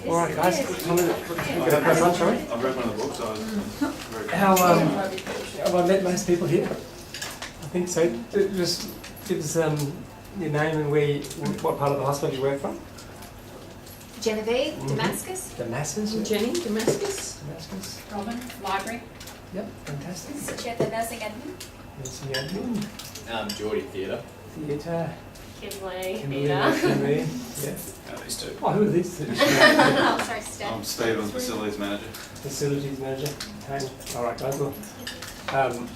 Alright guys, time to get up my lunch, shall we? I've read one of the books, so I was very Have I met most people here? I think so. Just give us your name and what part of the hospital you work from? Genevieve, Damascus. Damascus? Yeah. Jenny, Damascus. Damascus. Robin, library. Yep, fantastic. Sucheta, nursing admin. Nursing admin. Geordie Theatre. Theatre. Kimberley, Kimberley. Yeah. These two. Oh, who are these two? Oh, sorry, Steph. I'm Steve, I'm facilities manager. Facilities manager. Okay. Alright guys, well.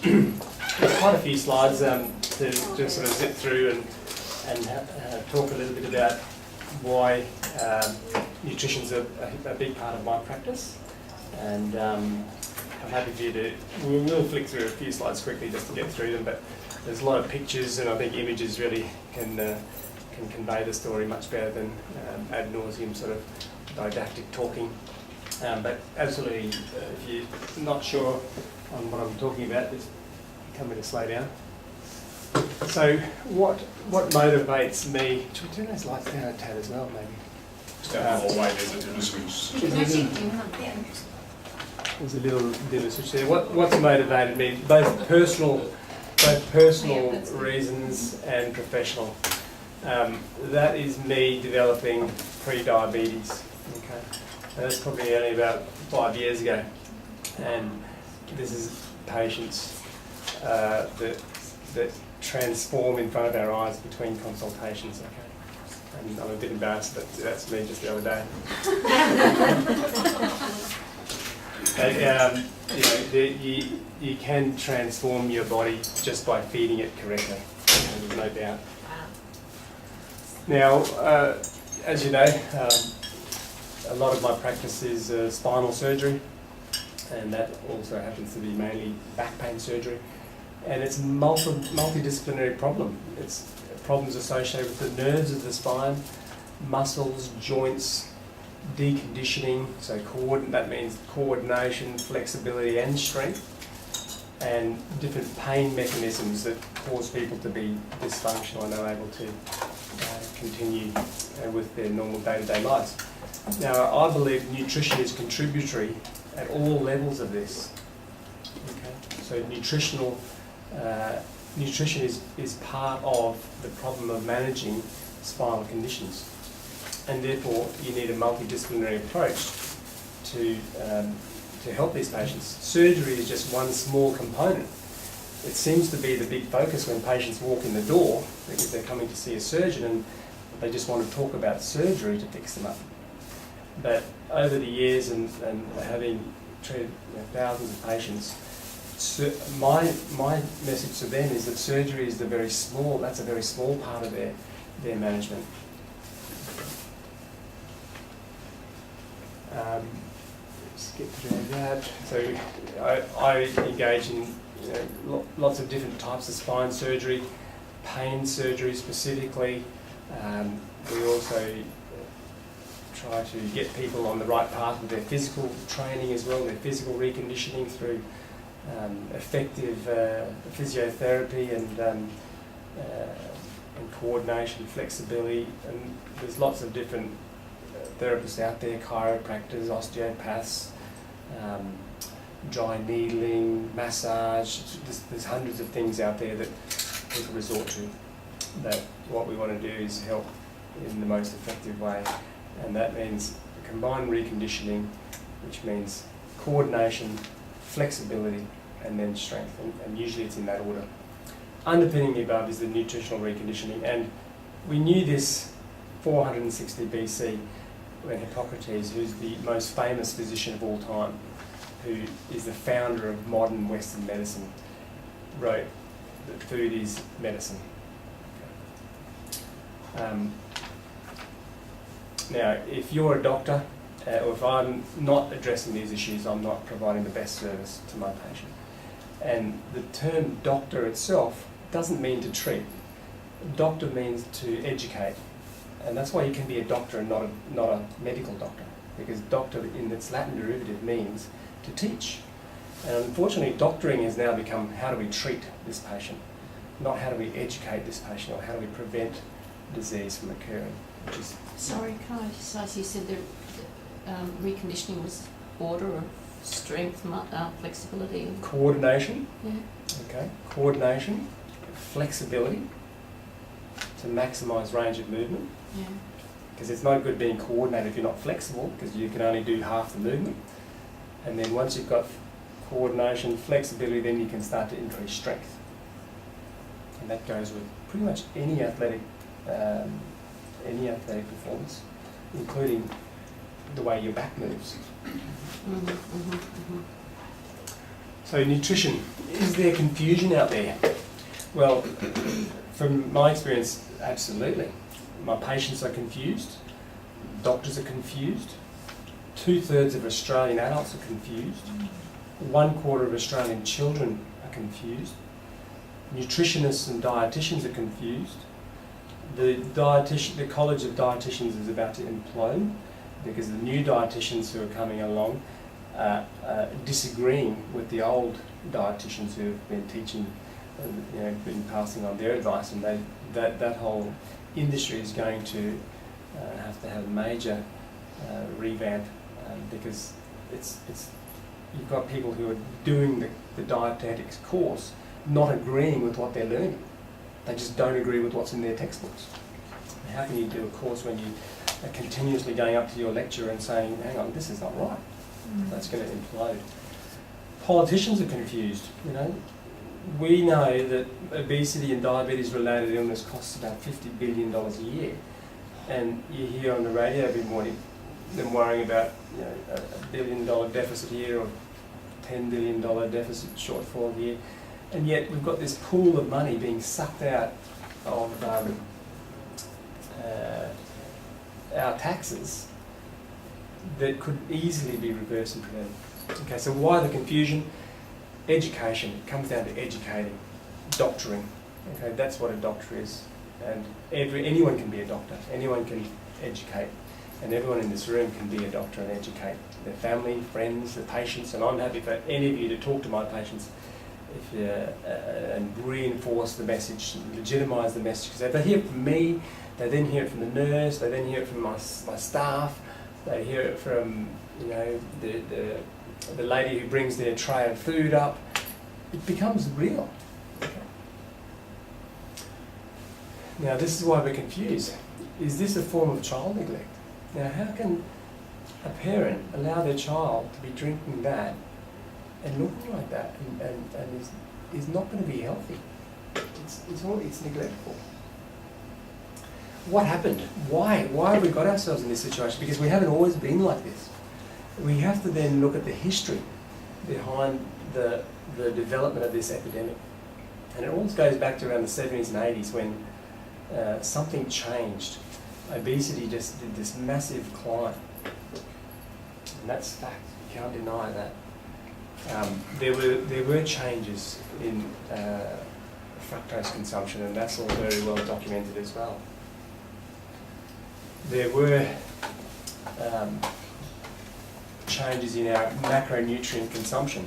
There's quite a few slides to just sort of zip through and talk a little bit about why nutrition's a big part of my practice. And I'm happy for you to, we'll flick through a few slides quickly just to get through them, but there's a lot of pictures and I think images really can convey the story much better than ad nauseum sort of didactic talking. But absolutely, if you're not sure on what I'm talking about, just tell me to slow down. So what motivates me? Should we turn those lights down a tad as well, maybe? Just down the hallway, there's a dinner switch. There's a little switch there. What's motivated me? Both personal reasons and professional. That is me developing pre-diabetes. Okay, and that's probably only about 5 years ago, and this is patients that transform in front of our eyes between consultations. Okay, and I'm a bit embarrassed, but that's me just the other day. You can transform your body just by feeding it correctly, there's no doubt. Now, as you know, a lot of my practice is spinal surgery, and that also happens to be mainly back pain surgery. And it's a multidisciplinary problem. It's problems associated with the nerves of the spine, muscles, joints, deconditioning, so that means coordination, flexibility and strength, and different pain mechanisms that cause people to be dysfunctional and unable to continue with their normal day-to-day lives. Now, I believe nutrition is contributory at all levels of this. Okay? So nutrition is part of the problem of managing spinal conditions. And therefore, you need a multidisciplinary approach to help these patients. Surgery is just one small component. It seems to be the big focus when patients walk in the door because they're coming to see a surgeon and they just want to talk about surgery to fix them up. But over the years and having treated thousands of patients, my message to them is that surgery is a very small part of their management. Skip through that. So I engage in lots of different types of spine surgery, pain surgery specifically. We also try to get people on the right path with their physical training as well, their physical reconditioning through effective physiotherapy and coordination, flexibility, and there's lots of different therapists out there, chiropractors, osteopaths, dry needling, massage. There's hundreds of things out there that people resort to. But what we want to do is help in the most effective way, and that means combined reconditioning, which means coordination, flexibility, and then strength, and usually it's in that order. Underpinning the above is the nutritional reconditioning, and we knew this 460 BC when Hippocrates, who's the most famous physician of all time, who is the founder of modern Western medicine, wrote that food is medicine. Now, if you're a doctor, or if I'm not addressing these issues, I'm not providing the best service to my patient. And the term doctor itself doesn't mean to treat. Doctor means to educate. And that's why you can be a doctor and not a medical doctor, because doctor in its Latin derivative means to teach. And unfortunately, doctoring has now become how do we treat this patient, not how do we educate this patient or how do we prevent disease from occurring, which is Sorry, can I just ask, you said that reconditioning was order of strength, flexibility and... coordination, Yeah. okay, coordination, flexibility to maximise range of movement, Yeah. because it's no good being coordinated if you're not flexible, because you can only do half the movement. And then once you've got coordination, flexibility, then you can start to increase strength. And that goes with pretty much any athletic performance, including the way your back moves. So nutrition, is there confusion out there? Well, from my experience, absolutely. My patients are confused, doctors are confused, 2/3 of Australian adults are confused, 1/4 of Australian children are confused, nutritionists and dietitians are confused. The College of Dietitians is about to implode because the new dietitians who are coming along are disagreeing with the old dietitians who have been teaching, been passing on their advice, and that whole industry is going to have a major revamp because you've got people who are doing the dietetics course not agreeing with what they're learning. They just don't agree with what's in their textbooks. How can you do a course when you are continuously going up to your lecturer and saying, hang on, this is not right? That's going to implode. Politicians are confused. We know that obesity and diabetes-related illness costs about $50 billion a year, and you hear on the radio every morning them worrying about $1 billion deficit here or $10 billion deficit shortfall here, and yet we've got this pool of money being sucked out of our taxes that could easily be reversed and prevented. Okay, so why the confusion? Education. It comes down to educating, doctoring. Okay, that's what a doctor is. And anyone can be a doctor. Anyone can educate. And everyone in this room can be a doctor and educate their family, friends, their patients. And I'm happy for any of you to talk to my patients and reinforce the message, legitimise the message. Because if they hear it from me, they then hear it from the nurse, they then hear it from my staff, they hear it from the lady who brings their tray of food up. It becomes real. Okay. Now this is why we're confused. Is this a form of child neglect? Now how can a parent allow their child to be drinking that and looking like that and is not going to be healthy? It's neglectful. What happened? Why have we got ourselves in this situation? Because we haven't always been like this. We have to then look at the history behind the development of this epidemic. And it all goes back to around the 70s and 80s when something changed. Obesity just did this massive climb. And that's fact. You can't deny that. There were changes in fructose consumption, and that's all very well documented as well. There were changes in our macronutrient consumption.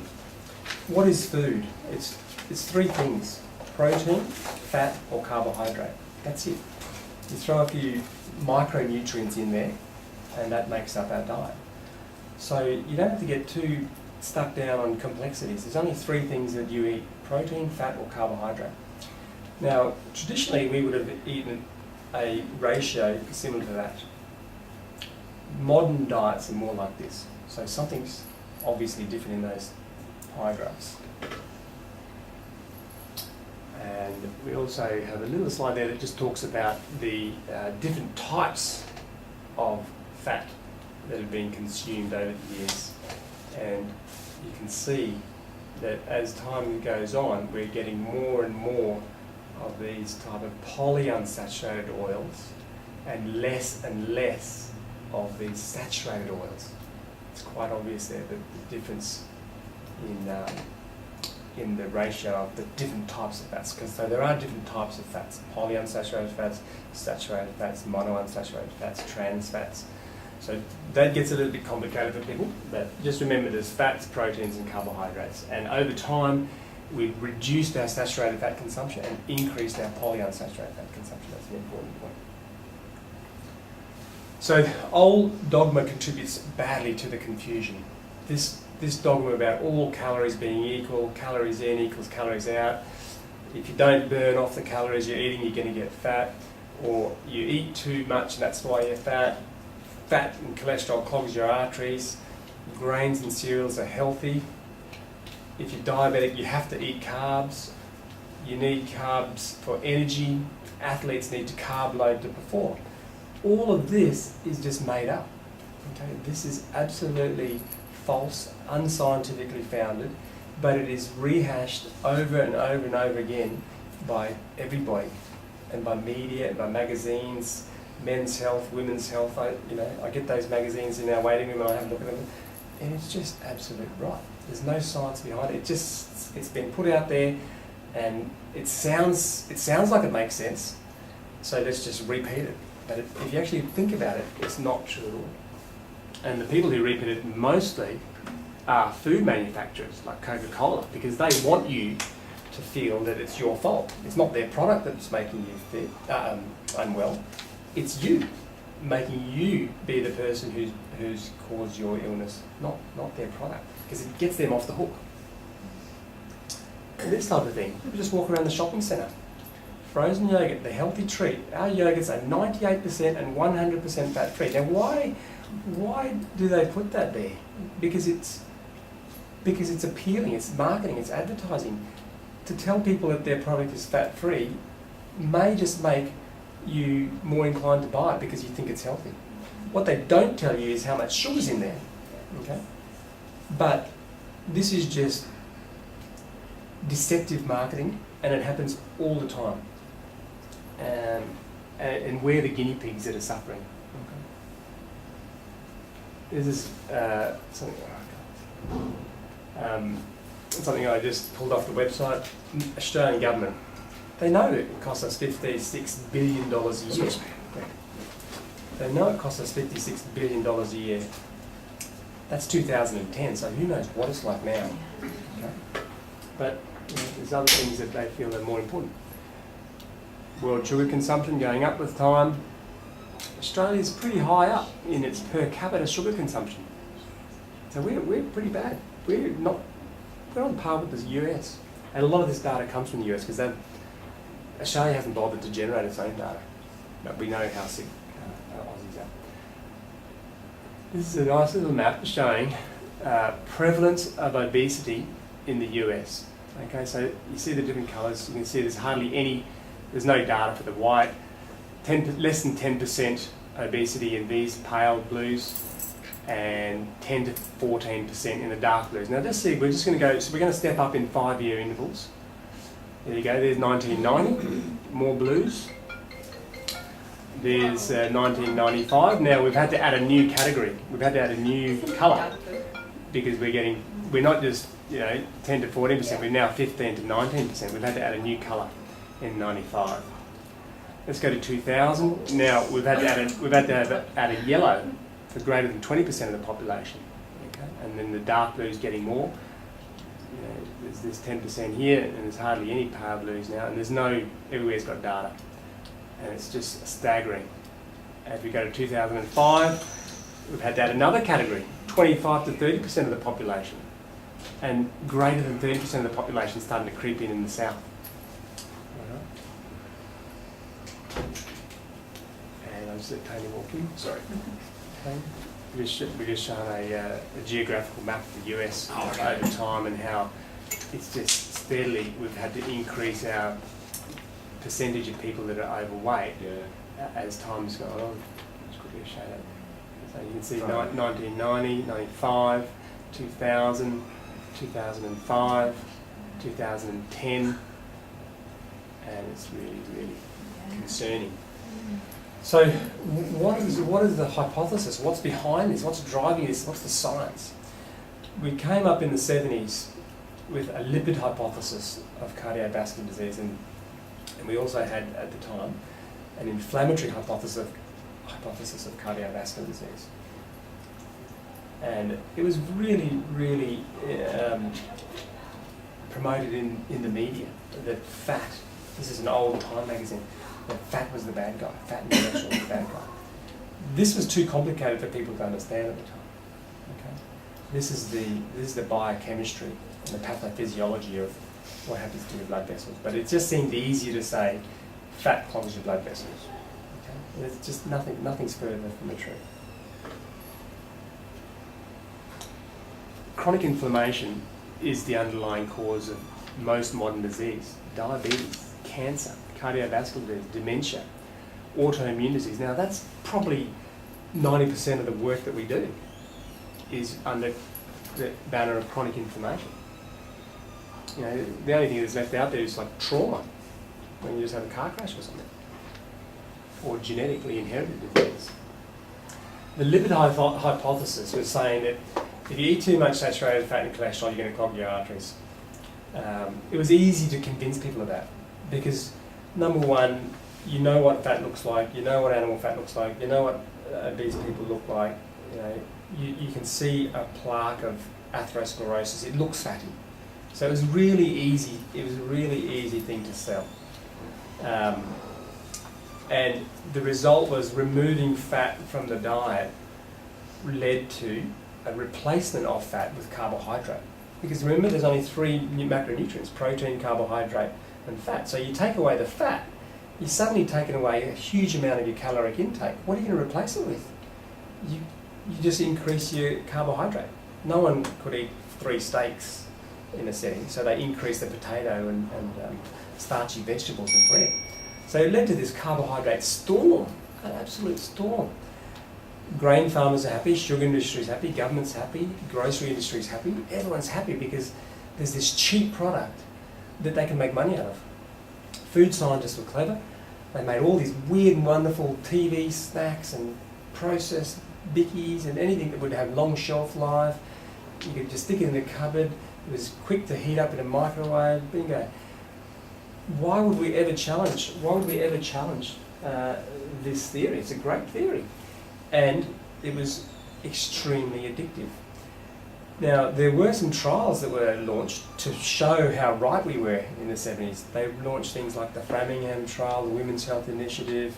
What is food? It's three things: protein, fat, or carbohydrate. That's it. You throw a few micronutrients in there, and that makes up our diet. So you don't have to get too stuck down on complexities. There's only three things that you eat: protein, fat, or carbohydrate. Now, traditionally, we would have eaten a ratio similar to that. Modern diets are more like this. So something's obviously different in those pie graphs. And we also have a little slide there that just talks about the different types of fat that have been consumed over the years. And you can see that as time goes on, we're getting more and more of these type of polyunsaturated oils and less of these saturated oils. It's quite obvious there the difference in the ratio of the different types of fats. So there are different types of fats: polyunsaturated fats, saturated fats, monounsaturated fats, trans fats. So that gets a little bit complicated for people, but just remember there's fats, proteins and carbohydrates. And over time, we've reduced our saturated fat consumption and increased our polyunsaturated fat consumption. That's an important point. So old dogma contributes badly to the confusion. This dogma about all calories being equal, calories in equals calories out. If you don't burn off the calories you're eating, you're going to get fat, or you eat too much and that's why you're fat. Fat and cholesterol clogs your arteries. Grains and cereals are healthy. If you're diabetic, you have to eat carbs. You need carbs for energy. Athletes need to carb load to perform. All of this is just made up. Okay? This is absolutely false, unscientifically founded, but it is rehashed over and over and over again by everybody, and by media, and by magazines, Men's Health, Women's Health. I get those magazines in our waiting room and I have a look at them, and it's just absolute rot. There's no science behind it. It's been put out there, and it sounds like it makes sense. So let's just repeat it. But if you actually think about it, it's not true at all. And the people who repeat it mostly are food manufacturers like Coca-Cola, because they want you to feel that it's your fault. It's not their product that's making you unwell. It's you, making you be the person who's caused your illness, not their product, because it gets them off the hook. And this type of thing, people just walk around the shopping centre. Frozen yogurt, the healthy treat. Our yogurts are 98% and 100% fat-free. Now, why do they put that there? Because it's appealing, it's marketing, it's advertising. To tell people that their product is fat-free may just make you more inclined to buy it because you think it's healthy. What they don't tell you is how much sugar's in there. Okay? But this is just deceptive marketing, and it happens all the time. And we're the guinea pigs that are suffering. Okay. This is something I just pulled off the website. Australian government, they know it costs us $56 billion a year. They know it costs us $56 billion a year. That's 2010, so who knows what it's like now. Okay? But there's other things that they feel are more important. World sugar consumption going up with time. Australia's pretty high up in its per capita sugar consumption. So we're pretty bad. We're on par with the US. And a lot of this data comes from the US because Australia hasn't bothered to generate its own data. But we know how sick Aussies are. This is a nice little map showing prevalence of obesity in the US. Okay, so you see the different colours. You can see there's no data for the white. Less than 10% obesity in these pale blues, and 10 to 14% in the dark blues. Now let's see, we're going to step up in 5-year intervals. There you go, there's 1990, more blues. There's 1995. Now we've had to add a new category. We've had to add a new colour because we're not just 10 to 14%, we're now 15 to 19%. We've had to add a new colour in 95. Let's go to 2000. Now we've had to add a yellow for greater than 20% of the population. Okay? And then the dark blues getting more. There's 10% here, and there's hardly any pale blues now, and everywhere's got data. And it's just staggering. As we go to 2005, we've had to add another category, 25 to 30% of the population. And greater than 30% of the population starting to creep in the south. And I'll just let Tony walk in. Sorry. Okay. We're just showing a geographical map of the US over time, and how it's just steadily we've had to increase our percentage of people that are overweight as time's gone on. Just quickly show that. So you can see 1990, 95, 2000, 2005, 2010, and it's really, really concerning. So what is the hypothesis? What's behind this? What's driving this? What's the science? We came up in the 70s with a lipid hypothesis of cardiovascular disease, and we also had at the time an inflammatory hypothesis of cardiovascular disease. And it was really, really promoted in the media that fat, this is an old Time magazine, that fat was the bad guy, fat and cholesterol was the bad guy. this was too complicated for people to understand at the time. Okay? This is the biochemistry and the pathophysiology of what happens to your blood vessels. But it just seemed easier to say fat clogs your blood vessels. Okay? It's just nothing's further from the truth. Chronic inflammation is the underlying cause of most modern disease. Diabetes, cancer, cardiovascular disease, dementia, autoimmune disease. Now that's probably 90% of the work that we do is under the banner of chronic inflammation. You know, the only thing that's left out there is like trauma, when you just have a car crash or something, or genetically inherited disease. The lipid hypothesis was saying that if you eat too much saturated fat and cholesterol, you're going to clog your arteries. It was easy to convince people of that because, number one, you know what fat looks like, you know what animal fat looks like, you know what obese people look like. You know, you can see a plaque of atherosclerosis. It looks fatty. So it was really easy. It was a really easy thing to sell. And the result was removing fat from the diet led to a replacement of fat with carbohydrate. Because remember, there's only three macronutrients: protein, carbohydrate, and fat. So you take away the fat, you're suddenly taking away a huge amount of your caloric intake. What are you going to replace it with? You just increase your carbohydrate. No one could eat 3 steaks in a setting, so they increased the potato and starchy vegetables and bread. So it led to this carbohydrate storm, an absolute storm. Grain farmers are happy, sugar industry is happy, government's happy, grocery industry is happy. Everyone's happy because there's this cheap product that they can make money out of. Food scientists were clever. They made all these weird and wonderful TV snacks and processed bickies and anything that would have long shelf life. You could just stick it in the cupboard. It was quick to heat up in a microwave. Bingo. Why would we ever challenge? This theory? It's a great theory. And it was extremely addictive. Now, there were some trials that were launched to show how right we were in the 70s. They launched things like the Framingham trial, the Women's Health Initiative,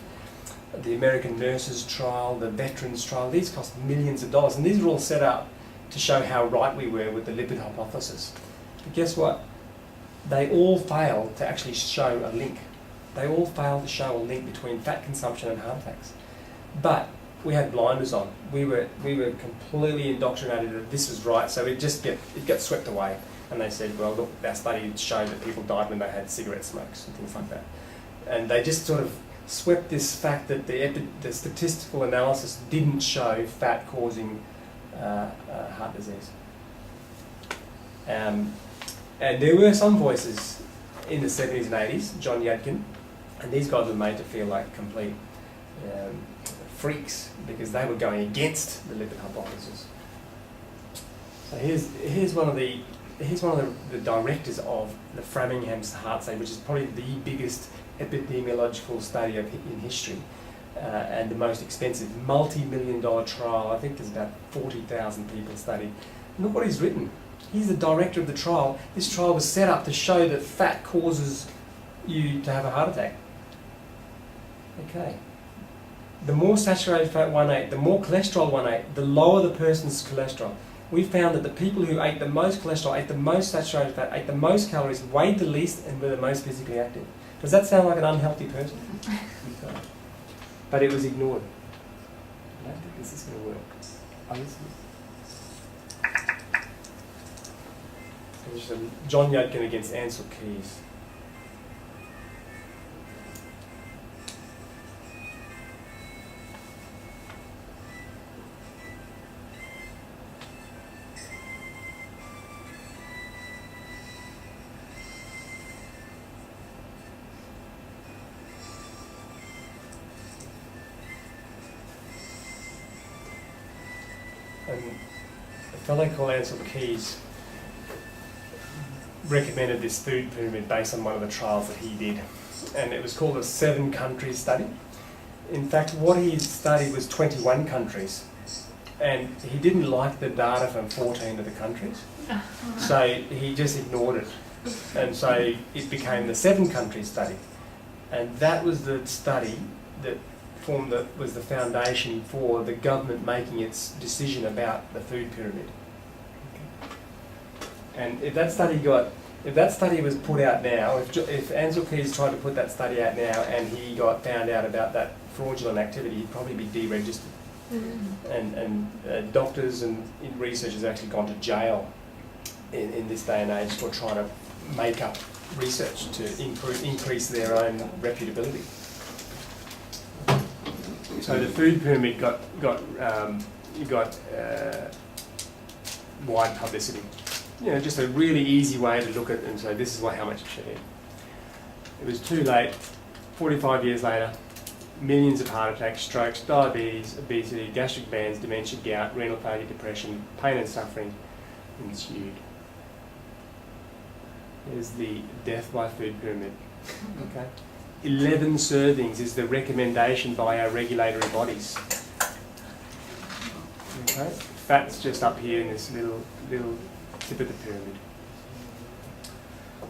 the American Nurses trial, the Veterans trial. These cost millions of dollars, and these were all set up to show how right we were with the lipid hypothesis. But guess what? They all failed to actually show a link. They all failed to show a link between fat consumption and heart attacks. But we had blinders on. We were completely indoctrinated that this was right, so it got swept away. And they said, well, look, our study showed that people died when they had cigarette smokes and things like that. And they just sort of swept this fact that the statistical analysis didn't show fat causing heart disease. And there were some voices in the 70s and 80s, John Yadkin, and these guys were made to feel like complete freaks because they were going against the lipid hypothesis. So here's one of the directors of the Framingham's heart study, which is probably the biggest epidemiological study in history, and the most expensive, multi-million-dollar trial. I think there's about 40,000 people studied. Look what he's written. He's the director of the trial. This trial was set up to show that fat causes you to have a heart attack. Okay. The more saturated fat one ate, the more cholesterol one ate, the lower the person's cholesterol. We found that the people who ate the most cholesterol, ate the most saturated fat, ate the most calories, weighed the least, and were the most physically active. Does that sound like an unhealthy person? But it was ignored. I don't think this is going to work. John Yadkin against Ansel Keys. And a fellow called Ansel Keys recommended this food pyramid based on one of the trials that he did. And it was called a 7-country study. In fact, what he studied was 21 countries. And he didn't like the data from 14 of the countries. So he just ignored it. And so it became the 7-country study. And that was the study that was the foundation for the government making its decision about the food pyramid. And if that study was put out now, if Ansel Keys tried to put that study out now and he got found out about that fraudulent activity, he'd probably be deregistered. And doctors and researchers have actually gone to jail in this day and age for trying to make up research to increase their own reputability. So the food pyramid got wide publicity. You know, just a really easy way to look at it and say this is how much you should eat. It was too late. 45 years later, millions of heart attacks, strokes, diabetes, obesity, gastric bands, dementia, gout, renal failure, depression, pain and suffering ensued. There's the death by food pyramid. Okay. 11 servings is the recommendation by our regulatory bodies. Okay. Fat's just up here in this little tip of the pyramid.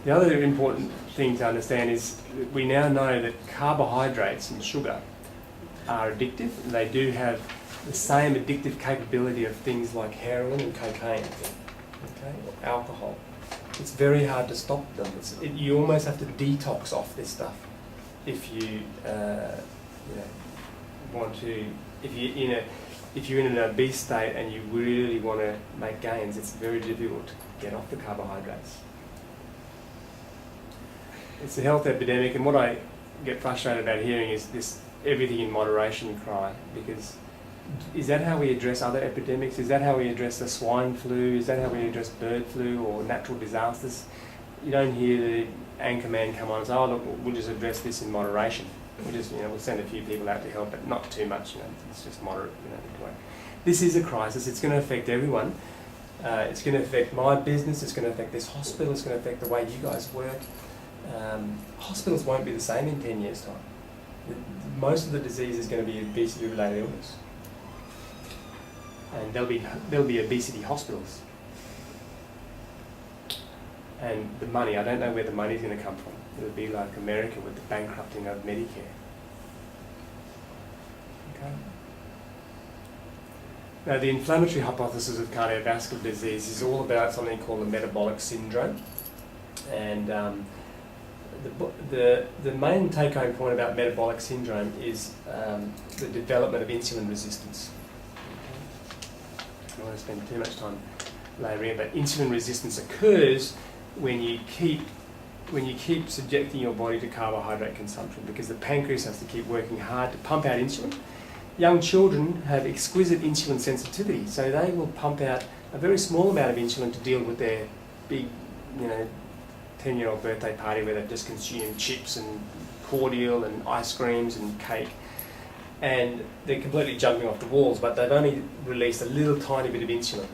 The other important thing to understand is that we now know that carbohydrates and sugar are addictive. They do have the same addictive capability of things like heroin and cocaine, okay, or alcohol. It's very hard to stop them. You almost have to detox off this stuff if you, want to. If you're in an obese state and you really want to make gains, it's very difficult to get off the carbohydrates. It's a health epidemic, and what I get frustrated about hearing is this everything in moderation cry, because is that how we address other epidemics? Is that how we address the swine flu? Is that how we address bird flu or natural disasters? You don't hear the anchor man come on and say, oh look, we'll just address this in moderation. We'll send a few people out to help, but not too much, it's just moderate, This is a crisis, it's going to affect everyone. It's going to affect my business, it's going to affect this hospital, it's going to affect the way you guys work. Hospitals won't be the same in 10 years' time. Most of the disease is going to be obesity-related illness. And there'll be obesity hospitals. And the money, I don't know where the money's going to come from. It'll be like America with the bankrupting of Medicare. Okay. Now, the inflammatory hypothesis of cardiovascular disease is all about something called the metabolic syndrome. And the main take-home point about metabolic syndrome is the development of insulin resistance. Okay. I don't want to spend too much time labouring, but insulin resistance occurs when you keep subjecting your body to carbohydrate consumption, because the pancreas has to keep working hard to pump out insulin. Young children have exquisite insulin sensitivity, so they will pump out a very small amount of insulin to deal with their big, 10-year-old birthday party where they've just consumed chips and cordial and ice creams and cake, and they're completely jumping off the walls, but they've only released a little tiny bit of insulin.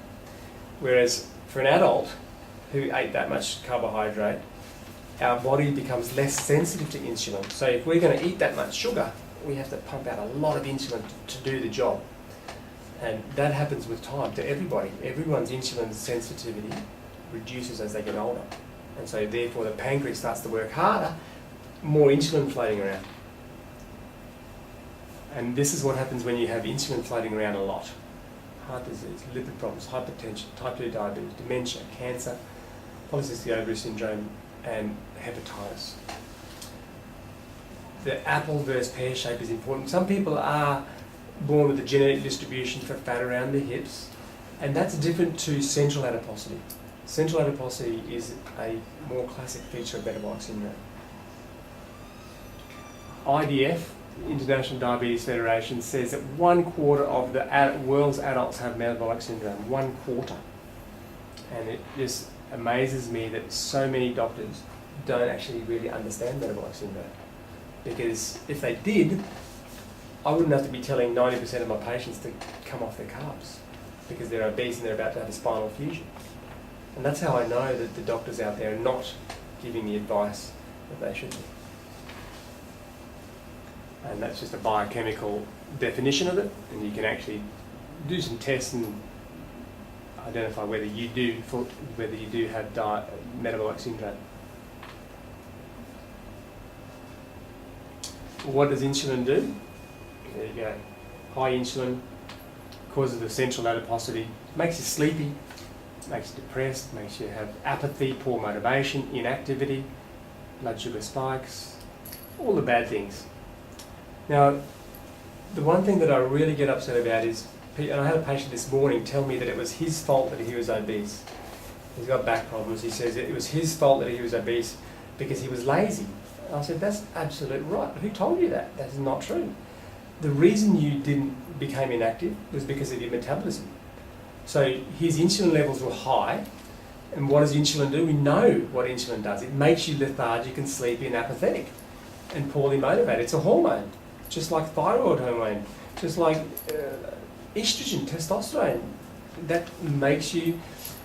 Whereas for an adult who ate that much carbohydrate, our body becomes less sensitive to insulin. So if we're going to eat that much sugar, we have to pump out a lot of insulin to do the job. And that happens with time to everybody. Everyone's insulin sensitivity reduces as they get older. And so therefore the pancreas starts to work harder, more insulin floating around. And this is what happens when you have insulin floating around a lot. Heart disease, lipid problems, hypertension, type 2 diabetes, dementia, cancer, polycystic ovary syndrome, and hepatitis. The apple versus pear shape is important. Some people are born with a genetic distribution for fat around the hips, and that's different to central adiposity. Central adiposity is a more classic feature of metabolic syndrome. IDF, International Diabetes Federation, says that 1/4 of the world's adults have metabolic syndrome. 1/4. And it just amazes me that so many doctors don't actually really understand metabolic syndrome. Because if they did, I wouldn't have to be telling 90% of my patients to come off their carbs because they're obese and they're about to have a spinal fusion. And that's how I know that the doctors out there are not giving the advice that they should be. And that's just a biochemical definition of it, and you can actually do some tests and identify whether you do have metabolic syndrome. What does insulin do? There you go. High insulin causes the central adiposity, makes you sleepy, makes you depressed, makes you have apathy, poor motivation, inactivity, blood sugar spikes, all the bad things. Now, the one thing that I really get upset about is, and I had a patient this morning tell me that it was his fault that he was obese. He's got back problems. He says it was his fault that he was obese because he was lazy. I said, that's absolutely right. Who told you that? That is not true. The reason you didn't become inactive was because of your metabolism. So his insulin levels were high, and what does insulin do? We know what insulin does. It makes you lethargic and sleepy and apathetic and poorly motivated. It's a hormone, just like thyroid hormone, just like estrogen, testosterone. That makes you,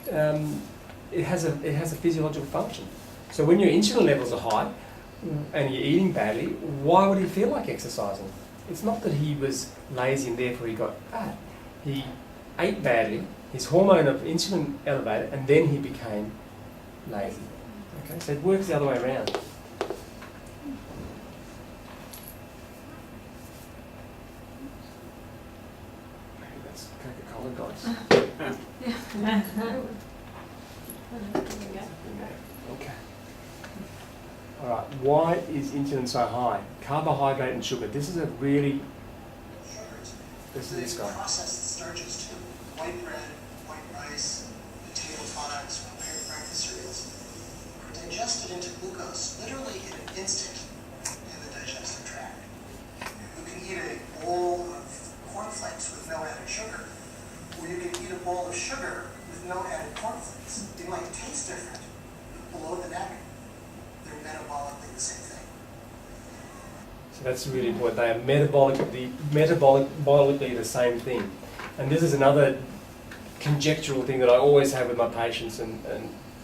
it has a physiological function. So when your insulin levels are high and you're eating badly, why would he feel like exercising? It's not that he was lazy and therefore he got fat. He ate badly, his hormone of insulin elevated, and then he became lazy. Okay, so it works the other way around. Maybe that's Coca-Cola, guys. Okay. All right. Why is insulin so high? Carbohydrate and sugar. This is a really. This is this guy. Processed starches too. White bread, white rice, potato products, prepared breakfast cereals are digested into glucose literally in an instant in the digestive tract. You can eat a bowl of cornflakes with no added sugar, or you can eat a bowl of sugar with no added cornflakes. They might taste different, but below the neck, they're metabolically the same thing. So that's really important. They are metabolically the same thing. And this is another conjectural thing that I always have with my patients, and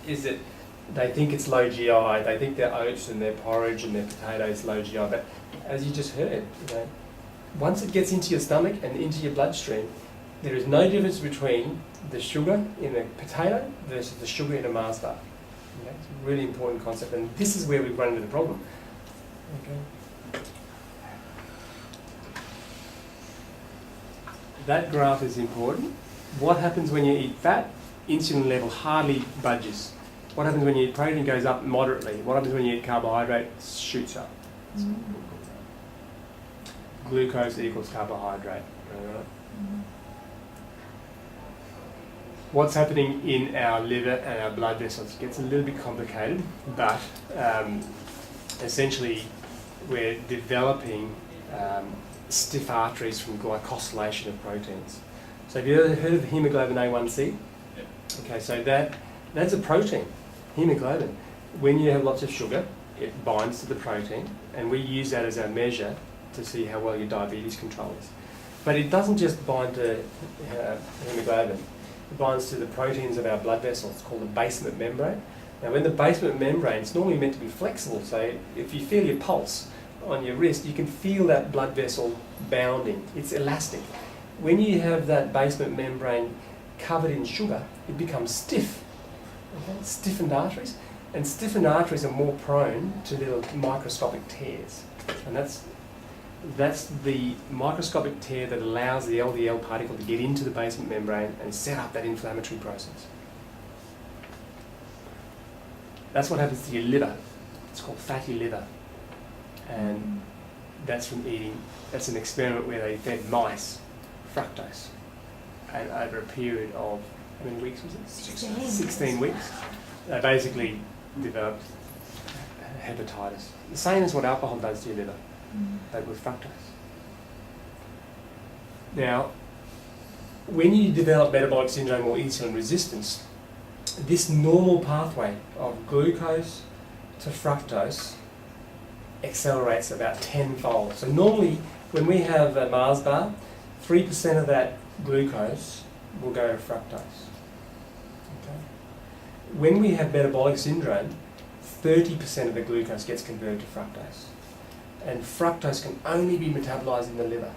is that they think it's low GI. They think their oats and their porridge and their potatoes low GI. But as you just heard, once it gets into your stomach and into your bloodstream, there is no difference between the sugar in a potato versus the sugar in a Mars bar. Okay? It's a really important concept, and this is where we've run into the problem. Okay. That graph is important. What happens when you eat fat? Insulin level hardly budges. What happens when you eat protein? Goes up moderately. What happens when you eat carbohydrate? Shoots up. Glucose equals carbohydrate. Right? What's happening in our liver and our blood vessels? It gets a little bit complicated, but essentially we're developing stiff arteries from glycosylation of proteins. So have you ever heard of hemoglobin A1C? Yep. Okay, so that's a protein, hemoglobin. When you have lots of sugar, it binds to the protein, and we use that as our measure to see how well your diabetes control is. But it doesn't just bind to hemoglobin. It binds to the proteins of our blood vessels. It's called the basement membrane. Now, when the basement membrane, it's normally meant to be flexible, so if you feel your pulse on your wrist, you can feel that blood vessel bounding. It's elastic. When you have that basement membrane covered in sugar, it becomes stiff. Okay? Stiffened arteries. And stiffened arteries are more prone to little microscopic tears. And that's the microscopic tear that allows the LDL particle to get into the basement membrane and set up that inflammatory process. That's what happens to your liver. It's called fatty liver. And that's from eating, that's an experiment where they fed mice fructose. And over a period of, how many weeks was it? 16 weeks. They basically developed hepatitis. The same as what alcohol does to your liver, but with fructose. Now, when you develop metabolic syndrome or insulin resistance, this normal pathway of glucose to fructose accelerates about 10-fold. So normally, when we have a Mars bar, 3% of that glucose will go to fructose. Okay? When we have metabolic syndrome, 30% of the glucose gets converted to fructose. And fructose can only be metabolized in the liver.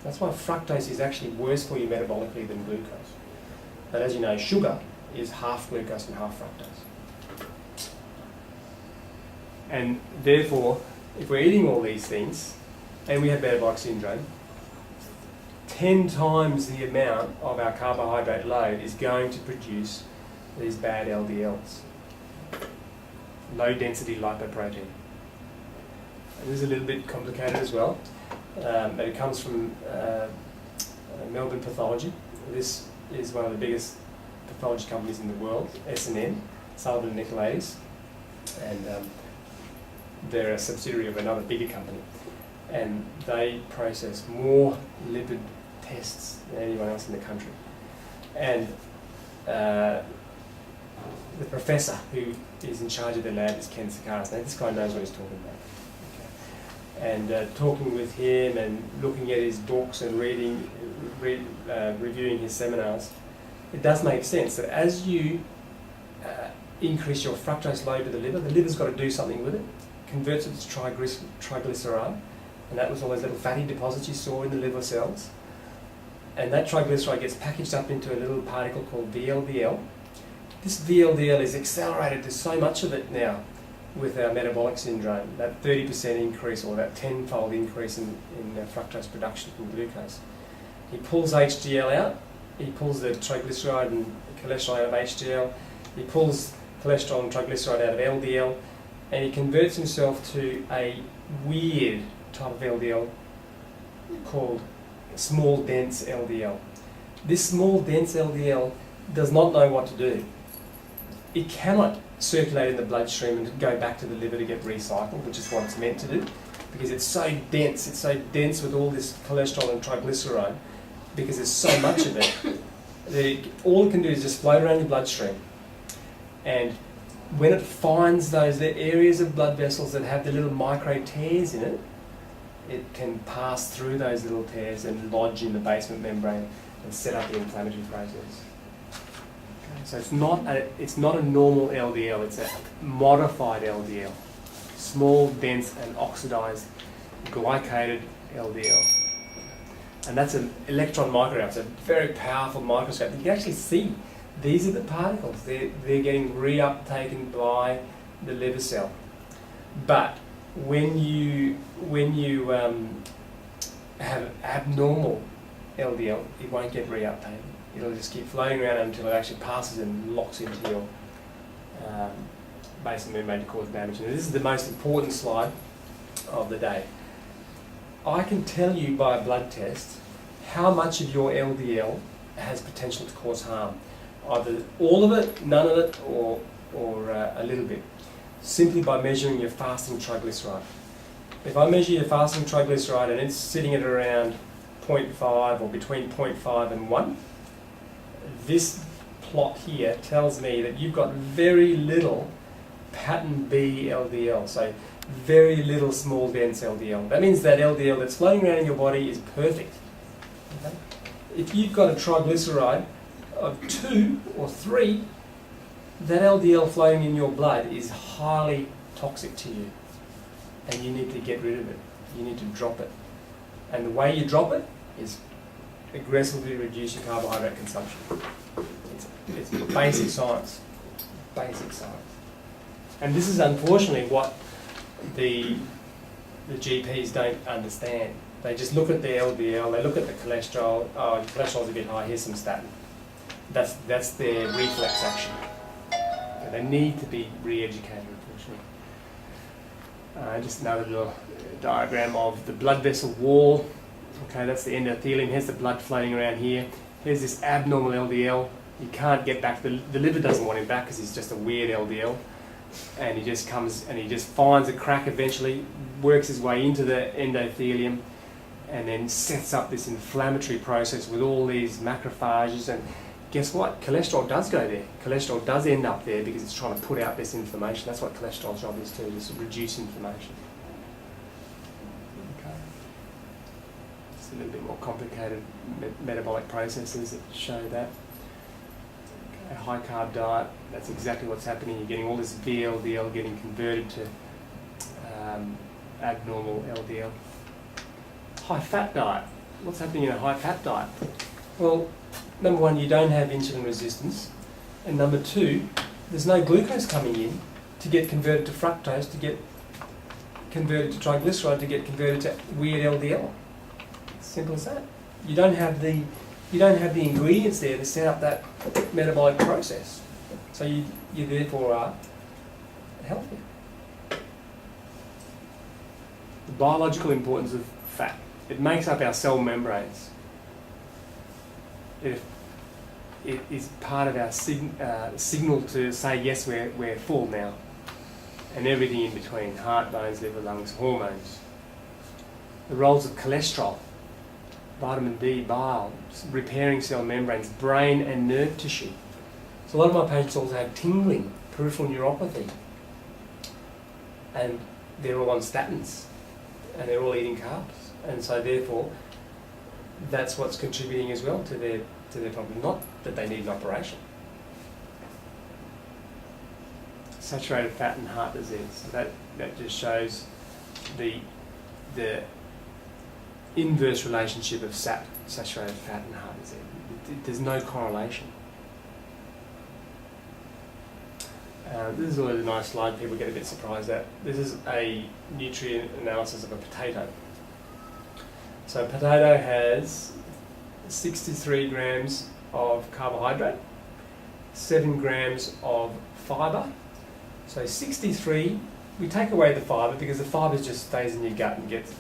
That's why fructose is actually worse for you metabolically than glucose. But as you know, sugar is half glucose and half fructose. And therefore, if we're eating all these things and we have metabolic syndrome, 10 times the amount of our carbohydrate load is going to produce these bad LDLs, low density lipoprotein. And this is a little bit complicated as well, but it comes from Melbourne Pathology. This is one of the biggest pathology companies in the world, S&N, Sullivan & Nicolaides, and they're a subsidiary of another bigger company. And they process more lipid tests than anyone else in the country. And the professor who is in charge of the lab is Ken Sakaris. Now this guy knows what he's talking about. Okay. And talking with him and looking at his books and reviewing his seminars, it does make sense that as you increase your fructose load to the liver's got to do something with it, converts it to triglyceride, and that was all those little fatty deposits you saw in the liver cells. And that triglyceride gets packaged up into a little particle called VLDL. This VLDL is accelerated to so much of it now with our metabolic syndrome, that 30% increase or that 10-fold increase in fructose production from glucose. He pulls HDL out, he pulls the triglyceride and cholesterol out of HDL, he pulls cholesterol and triglyceride out of LDL, and he converts himself to a weird type of LDL called small dense LDL. This small dense LDL does not know what to do. It cannot circulate in the bloodstream and go back to the liver to get recycled, which is what it's meant to do, because it's so dense with all this cholesterol and triglyceride, because there's so much of it, that all it can do is just float around your bloodstream. And when it finds those areas of blood vessels that have the little micro tears in it, it can pass through those little tears and lodge in the basement membrane and set up the inflammatory process. Okay, so it's not a normal LDL, it's a modified LDL. Small, dense and oxidized glycated LDL. And that's an electron micrograph. It's a very powerful microscope. You can actually see these are the particles. They're getting reuptaken by the liver cell. But when you have abnormal LDL, it won't get reuptaken. It'll just keep floating around until it actually passes and locks into your basement membrane to cause damage. And this is the most important slide of the day. I can tell you by a blood test how much of your LDL has potential to cause harm. Either all of it, none of it, or a little bit, simply by measuring your fasting triglyceride. If I measure your fasting triglyceride and it's sitting at around 0.5 or between 0.5 and 1, this plot here tells me that you've got very little pattern B LDL, so very little small dense LDL. That means that LDL that's floating around in your body is perfect. Okay? If you've got a triglyceride of 2 or 3, that LDL floating in your blood is highly toxic to you, and you need to get rid of it. You need to drop it. And the way you drop it is aggressively reduce your carbohydrate consumption. It's basic science. Basic science. And this is unfortunately what the GPs don't understand. They just look at the LDL, they look at the cholesterol, oh, your cholesterol's a bit high, here's some statin. That's their reflex action. They need to be re-educated, unfortunately. Just another little diagram of the blood vessel wall. Okay, that's the endothelium. Here's the blood floating around here. Here's this abnormal LDL. You can't get back. The liver doesn't want him back because he's just a weird LDL. And he just comes and he just finds a crack eventually, works his way into the endothelium, and then sets up this inflammatory process with all these macrophages. And guess what? Cholesterol does go there. Cholesterol does end up there because it's trying to put out this inflammation. That's what cholesterol's job is to reduce inflammation. Okay. It's a little bit more complicated metabolic processes that show that. A high carb diet, that's exactly what's happening. You're getting all this VLDL getting converted to abnormal LDL. High fat diet. What's happening in a high fat diet? Well, number one, you don't have insulin resistance, and number two, there's no glucose coming in to get converted to fructose, to get converted to triglyceride, to get converted to weird LDL. Simple as that. You don't have the ingredients there to set up that metabolic process. So you therefore are healthier. The biological importance of fat. It makes up our cell membranes. It is part of our signal to say, yes, we're full now. And everything in between, heart, bones, liver, lungs, hormones. The roles of cholesterol, vitamin D, bile, repairing cell membranes, brain and nerve tissue. So a lot of my patients also have tingling, peripheral neuropathy. And they're all on statins. And they're all eating carbs. And so therefore, that's what's contributing as well to their problem. Not that they need an operation. Saturated fat and heart disease. So that just shows the inverse relationship of saturated fat and heart disease. There's no correlation. This is always a nice slide people get a bit surprised at. This is a nutrient analysis of a potato. So a potato has 63 grams of carbohydrate, 7 grams of fibre. So 63, we take away the fibre because the fibre just stays in your gut and gets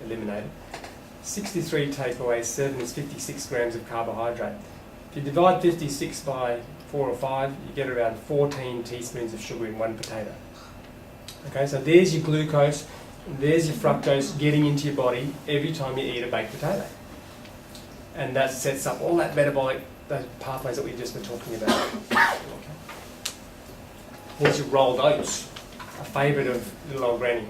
eliminated. 63 take away 7 is 56 grams of carbohydrate. If you divide 56 by 4 or 5, you get around 14 teaspoons of sugar in one potato. Okay, so there's your glucose, and there's your fructose getting into your body every time you eat a baked potato. And that sets up all that metabolic, those pathways that we've just been talking about. Okay. Here's your rolled oats, a favourite of little old granny.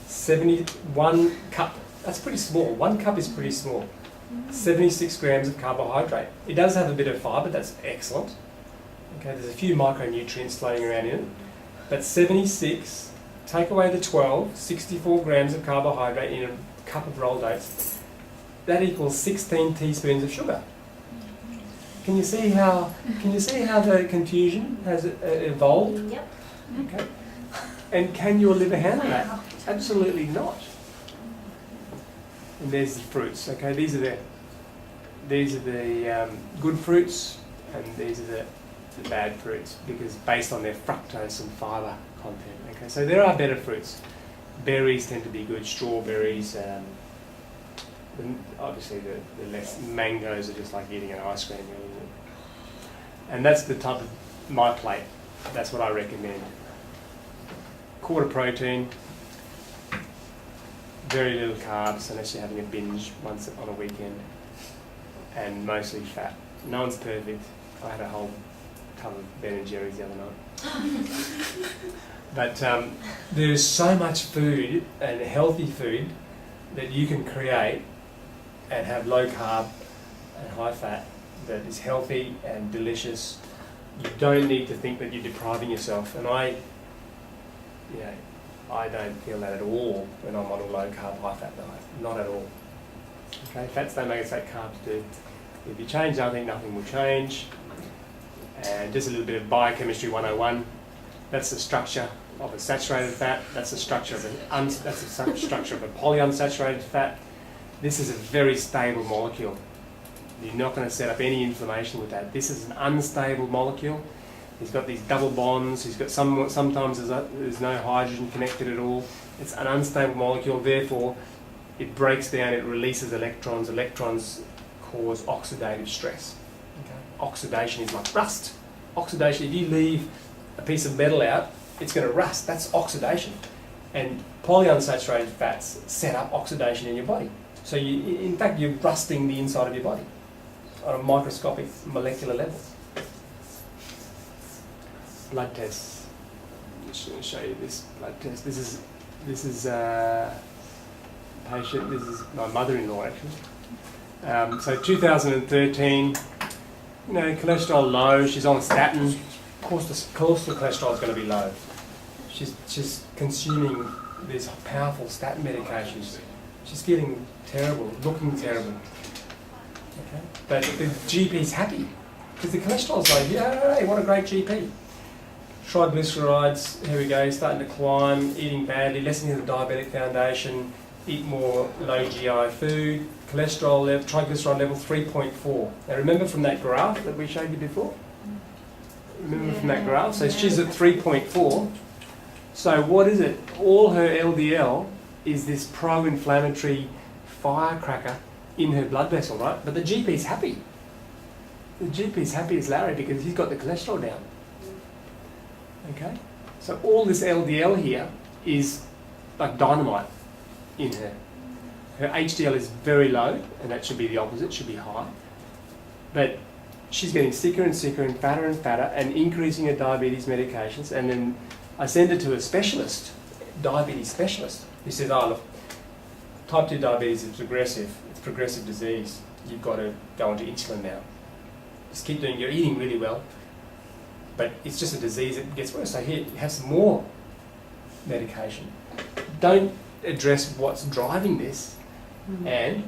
71 cup, that's pretty small. 1 cup is pretty small. 76 grams of carbohydrate. It does have a bit of fibre, that's excellent. Okay, there's a few micronutrients floating around in it. But 76, take away the 12, 64 grams of carbohydrate in a cup of rolled oats. That equals 16 teaspoons of sugar. Can you see how the confusion has evolved? Yep. Okay. And can your liver handle that? Absolutely not. And there's the fruits. Okay, these are the good fruits, and these are the bad fruits, because based on their fructose and fibre content. Okay, so there are better fruits. Berries tend to be good. Strawberries. Obviously, the less mangoes are just like eating an ice cream, really. And that's the type of my plate. That's what I recommend. Quarter protein, very little carbs unless you're having a binge once on a weekend, and mostly fat. No one's perfect. I had a whole tub of Ben and Jerry's the other night. But there's so much food and healthy food that you can create and have low carb and high fat that is healthy and delicious. You don't need to think that you're depriving yourself. And I don't feel that at all when I'm on a low carb, high fat diet. Not at all. Okay, fats don't make us fat, carbs do. If you change nothing, nothing will change. And just a little bit of biochemistry 101. That's the structure of a saturated fat. That's the structure of a structure of a polyunsaturated fat. This is a very stable molecule. You're not going to set up any inflammation with that. This is an unstable molecule. He's got these double bonds. He's got sometimes there's no hydrogen connected at all. It's an unstable molecule. Therefore, it breaks down. It releases electrons. Electrons cause oxidative stress. Okay? Oxidation is like rust. Oxidation. If you leave a piece of metal out, it's going to rust. That's oxidation. And polyunsaturated fats set up oxidation in your body. So in fact, you're rusting the inside of your body on a microscopic molecular level. Blood tests. I'm just going to show you this blood test. This is a patient. This is my mother-in-law actually. So 2013. Cholesterol low. She's on a statin. Of course, the cholesterol is going to be low. She's consuming these powerful statin medications. She's feeling terrible, looking terrible. Okay? But the GP's happy because the cholesterol's low. Yay, what a great GP. Triglycerides, here we go, starting to climb, eating badly, listening to the Diabetic Foundation, eat more low GI food, cholesterol level, triglyceride level 3.4. Now remember from that graph that we showed you before? Remember from that graph? So she's at 3.4. So what is it? All her LDL is this pro-inflammatory firecracker in her blood vessel, right? But the GP's happy. The GP's happy as Larry because he's got the cholesterol down. Okay? So all this LDL here is like dynamite in her. Her HDL is very low, and that should be the opposite, should be high. But she's getting sicker and sicker and fatter and increasing her diabetes medications. And then I send her to a specialist, diabetes specialist, who says, oh look, type 2 diabetes is progressive. It's progressive disease. You've got to go onto insulin now. Just keep doing, you're eating really well, but it's just a disease that gets worse. So here, have some more medication. Don't address what's driving this. And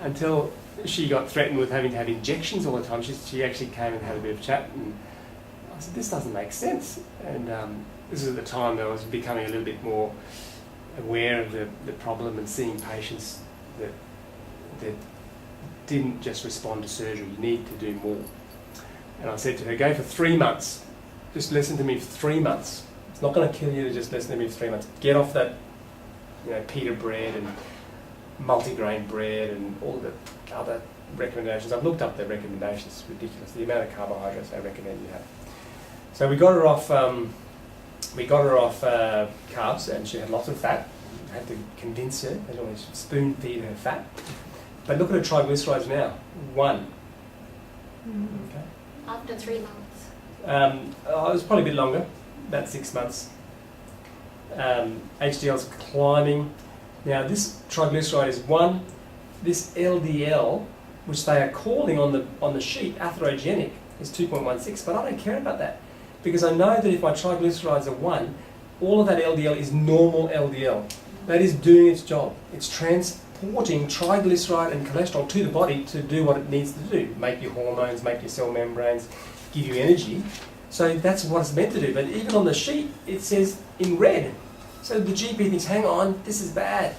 until she got threatened with having to have injections all the time, she actually came and had a bit of chat, and I said, this doesn't make sense. And this is at the time that I was becoming a little bit more aware of the problem and seeing patients that didn't just respond to surgery. You need to do more. And I said to her, go for 3 months. Just listen to me for 3 months. It's not going to kill you to just listen to me for 3 months. Get off that, pita bread and multigrain bread and all the other recommendations. I've looked up the recommendations. It's ridiculous. The amount of carbohydrates they recommend you have. So we got her off. Carbs, and she had lots of fat. I had to convince her. I always spoon feed her fat. But look at her triglycerides now. 1. Okay. After 3 months. It was probably a bit longer, about 6 months. HDL's climbing. Now this triglyceride is 1. This LDL, which they are calling on the sheet atherogenic, is 2.16. But I don't care about that because I know that if my triglycerides are 1, all of that LDL is normal LDL. That is doing its job. It's transporting triglyceride and cholesterol to the body to do what it needs to do. Make your hormones, make your cell membranes, give you energy. So that's what it's meant to do. But even on the sheet, it says in red. So the GP thinks, hang on, this is bad.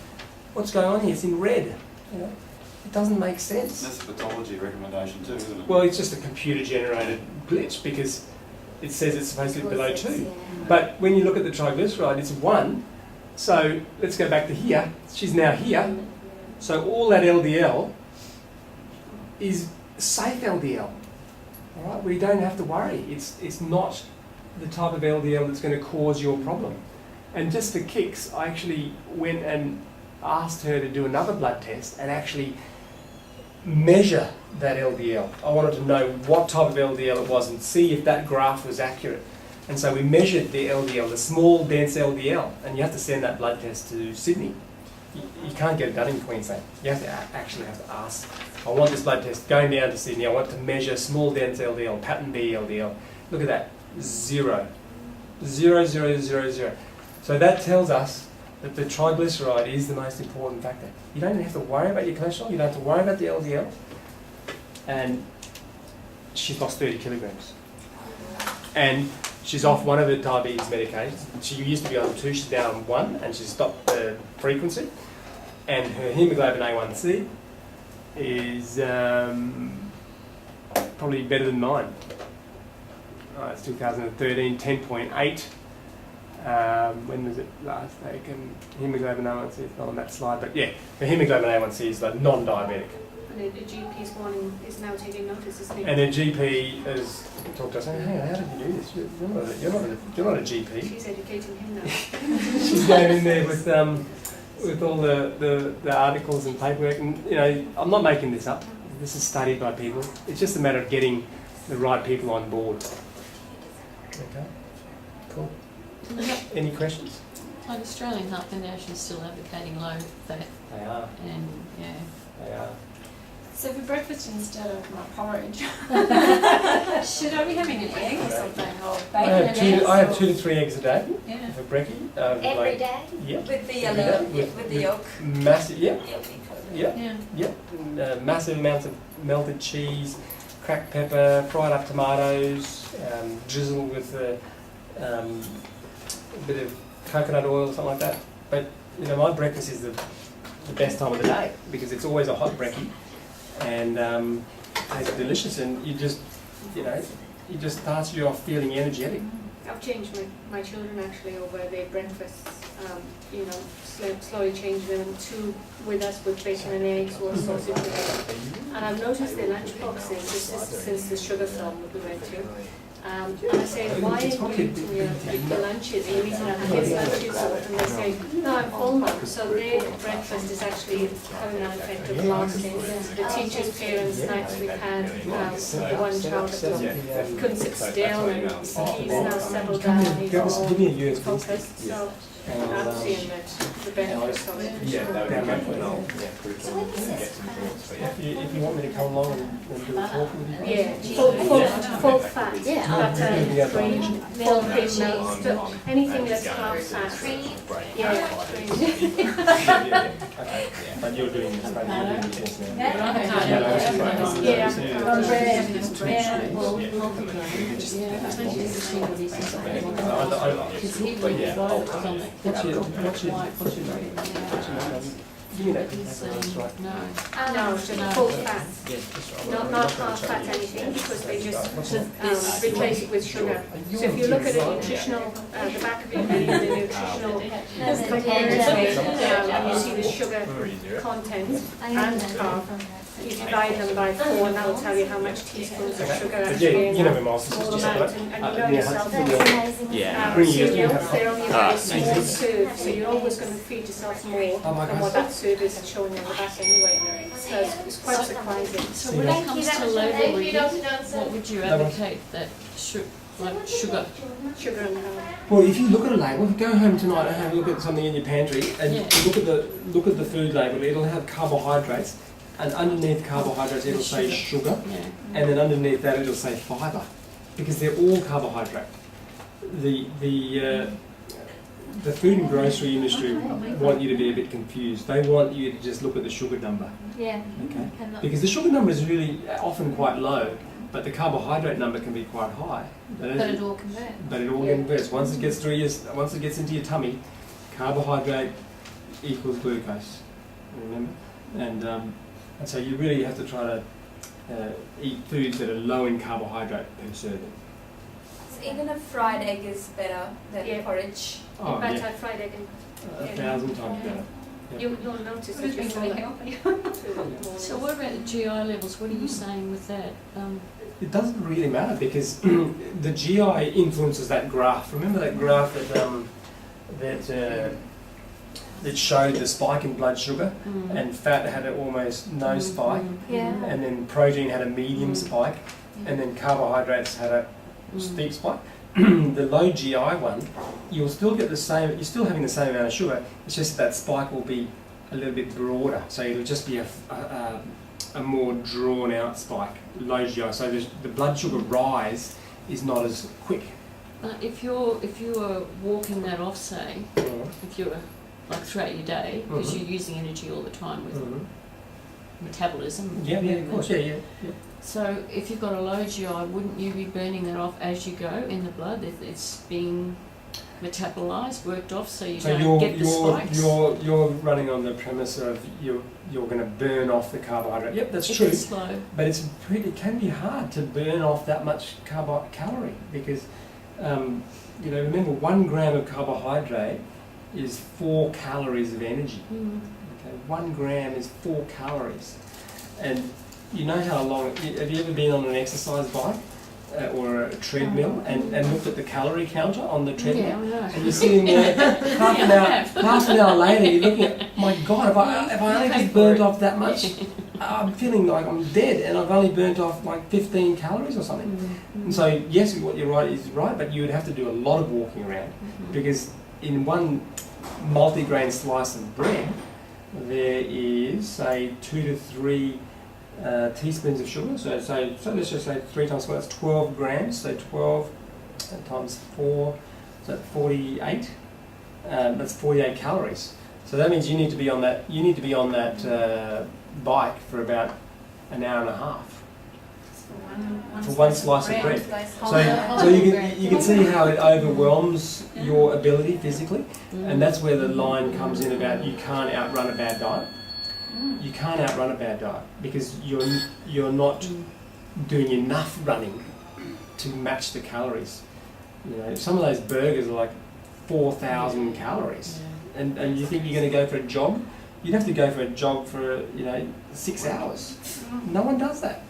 What's going on here? It's in red. It doesn't make sense. That's a pathology recommendation too, isn't it? Well, it's just a computer-generated glitch because it says it's supposed to be below 2. But when you look at the triglyceride, it's 1. So let's go back to here. She's now here. So all that LDL is safe LDL. All right, we don't have to worry. It's not the type of LDL that's going to cause your problem. And just for kicks, I actually went and asked her to do another blood test and actually measure that LDL. I wanted to know what type of LDL it was and see if that graph was accurate. And so we measured the LDL, the small dense LDL, and you have to send that blood test to Sydney. You can't get it done in Queensland. You have to actually have to ask, I want this blood test going down to Sydney, I want to measure small dense LDL, pattern B LDL. Look at that, 0. 0, 0, 0, 0. So that tells us that the triglyceride is the most important factor. You don't have to worry about your cholesterol, you don't have to worry about the LDL. And she's lost 30 kilograms. And she's off one of her diabetes medications. She used to be on 2, she's down on 1, and she's stopped the frequency. And her hemoglobin A1C is probably better than mine. It's 2013, 10.8. When was it last taken? Hemoglobin A1C is not on that slide, but yeah, the hemoglobin A1C is like non-diabetic. And the GP's one is now taking notice, isn't he? And the GP has talked to us saying, hey, how did you do this? You're not a GP. She's educating him now. She's going in there with all the articles and paperwork, and I'm not making this up. This is studied by people. It's just a matter of getting the right people on board. Okay, cool. Any questions? Like Australian Heart Foundation is still advocating low fat. They are. And yeah. They are. So for breakfast instead of my porridge, should I be having an egg or something, or bacon and eggs? I have 2 to 3 eggs a day Yeah. for brekkie. Every day? Yeah. With the Every yellow, day. with the yolk. Massive, yeah. Yeah. Massive amounts of melted cheese, cracked pepper, fried up tomatoes, drizzle with a bit of coconut oil or something like that. But my breakfast is the the best time of the day because it's always a hot brekkie and tastes delicious, and you just starts you off feeling energetic. I've changed my children actually over their breakfasts, slowly changing them to with us with bacon and eggs or sausage with egg. And I've noticed their lunch boxes, this is since the sugar film that we went to. And I say, why are you eating your lunches? Are you eating our kids' lunches? And they say, no, I'm full now. So their breakfast is actually having an effect of lasting. The teachers' parents' snacks we've had, the one child that couldn't sit still, and he's now settled down, he's more focused. So I'm seeing that the benefits of it. If you want me to come along and do a talk with you. Yeah, full fat. Yeah. Butter, cream, full cream milk, anything that's half fat. Yeah, cream. Okay. But you're doing this, but you're doing this now. Give me that. No, just full fat. Not half fat anything, because they just replace it with sugar. So if you look at the nutritional, the back of your video, the nutritional components, and you see the sugar content and carb, you divide them by 4 and that will tell you how much teaspoons of sugar actually in a small amount. And you know yourself, cereals, they're only a very small serve, so you're always going to feed yourself more than what that serve is showing on the back anyway. So it's quite surprising. So when it comes to label reading, what would you advocate that sugar? Sugar and carb. Well, if you look at a label, go home tonight and have a look at something in your pantry and look at the food label. It'll have carbohydrates, and underneath carbohydrates it'll say sugar, and then underneath that it'll say fibre, because they're all carbohydrate. The food and grocery industry want you to be a bit confused. They want you to just look at the sugar number. Yeah. Okay. Because the sugar number is really often quite low, but the carbohydrate number can be quite high. But it all converts. But it all converts. Once it gets into your tummy, carbohydrate equals glucose. Remember? And so you really have to try to eat foods that are low in carbohydrate per serving. So even a fried egg is better than porridge. Oh, In fact, yeah. I fried egg 1,000 times better. Yep. You'll notice that you're fuller. So what about the GI levels? What are you saying with that? It doesn't really matter because the GI influences that graph. Remember that graph that showed the spike in blood sugar, and fat had almost no spike, and then protein had a medium spike, and then carbohydrates had a steep spike. The low GI one, you'll still get the same. You're still having the same amount of sugar. It's just that spike will be a little bit broader, so it'll just be a more drawn out spike, low GI. So the blood sugar rise is not as quick. If you were walking that off, say, if you were like throughout your day, because you're using energy all the time with metabolism. Yeah, of course, yeah. So if you've got a low GI, wouldn't you be burning that off as you go in the blood? If it's being metabolised, worked off, so you don't get the spikes? You're running on the premise of you're going to burn off the carbohydrate. Yep, that's true. It's slow. But it can be hard to burn off that much calorie because remember 1 gram of carbohydrate is 4 calories of energy. Okay, 1 gram is 4 calories, and you know how long. Have you ever been on an exercise bike or a treadmill and looked at the calorie counter on the treadmill? Yeah, I know. And you're sitting there half an hour later, you're looking at, my God, if I only just burnt off that much, I'm feeling like I'm dead, and I've only burnt off like 15 calories or something. And so yes, what you're right is right, but you would have to do a lot of walking around because in one multi-grain slice of bread, there is, say, 2 to 3 teaspoons of sugar. So let's just say 3 times 4, that's 12 grams. So 12 times 4, so 48. That's 48 calories. So that means you need to be on that. You need to be on that bike for about an hour and a half. For one slice of bread. So you can see how it overwhelms your ability physically, and that's where the line comes in about you can't outrun a bad diet. You can't outrun a bad diet because you're not doing enough running to match the calories. You know, some of those burgers are like 4,000 calories, and you think you're going to go for a jog? You'd have to go for a jog for 6 hours. No one does that.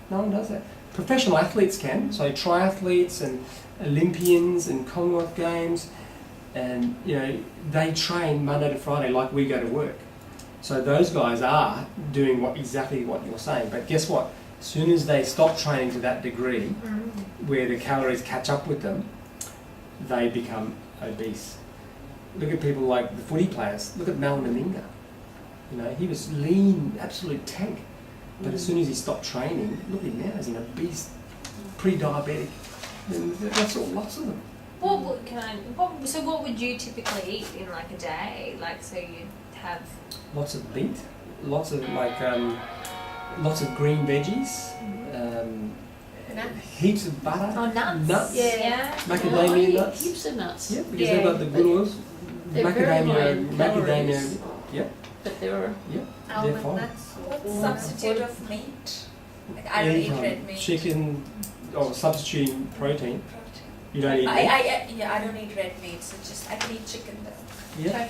No one does that. Professional athletes can, so triathletes and Olympians and Commonwealth Games, and they train Monday to Friday like we go to work. So those guys are doing exactly what you're saying. But guess what? As soon as they stop training to that degree, where the calories catch up with them, they become obese. Look at people like the footy players. Look at Mal Meninga. He was lean, absolute tank. But as soon as he stopped training, look at him now, he's an obese, pre-diabetic. And that's all, lots of them. So what would you typically eat in like a day? Like, so you'd have lots of meat, lots of lots of green veggies, heaps of butter, nuts. Yeah. Macadamia nuts. Heaps of nuts. Yeah, because they've got the good oils. Macadamia. Yeah. But there are. Yeah. Almond nuts. What's substitute of meat? Like I don't eat red meat. Chicken, or substituting protein. You don't eat I don't eat red meat, so I can eat chicken though. Yeah.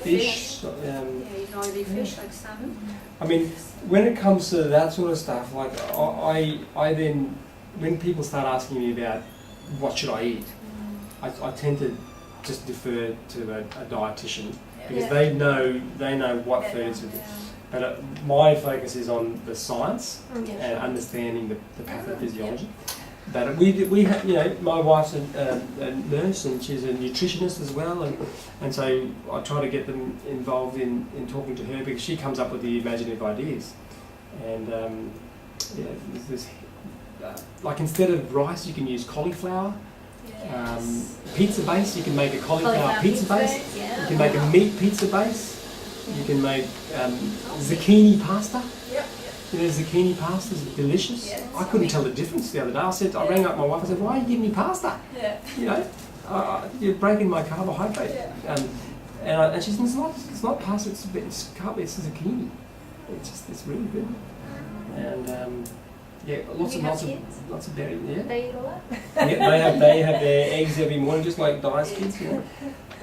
Fish. You can only fish like salmon. I mean, when it comes to that sort of stuff, like I then, when people start asking me about what should I eat, I tend to just defer to a dietitian because they know what foods. But my focus is on the science and understanding the pathophysiology. But we have, my wife's a nurse and she's a nutritionist as well, and so I try to get them involved in talking to her because she comes up with the imaginative ideas. And like instead of rice, you can use cauliflower. Pizza base, you can make a cauliflower pizza base. You can make a meat pizza base. You can make zucchini pasta. Zucchini pasta is delicious. I couldn't tell the difference the other day. I rang up my wife and said, "Why are you giving me pasta? You're breaking my carbohydrate." And she said, "It's not pasta. It's zucchini. It's really good." And lots of dairy. Yeah. They eat a lot. Yeah, they have their eggs every morning, just like Di's kids.